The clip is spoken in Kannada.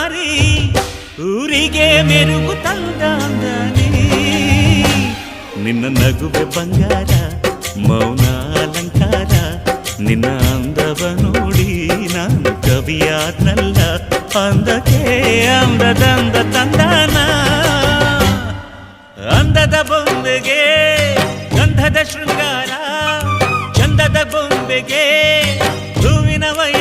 ಮಾರಿ ಊರಿಗೆ ಮೆರುಗು ತಂದಾನಿ ನಿನ್ನ ನಗುವೆ ಬಂಗಾರ ಮೌನ ಅಲಂಕಾರ ನಿನ್ನ ಅಂದವ ನೋಡಿ ನಾನು ಕವಿಯಾದ್ನಲ್ಲ ಅಂದಕ್ಕೆ ಅಂದದಂದ ತಂದಾನ ಅಂದದ ಬೊಂಬೆಗೆ ಗಂಧದ ಶೃಂಗಾರ ಚಂದದ ಬೊಂಬೆಗೆ ಹೂವಿನ ವೈ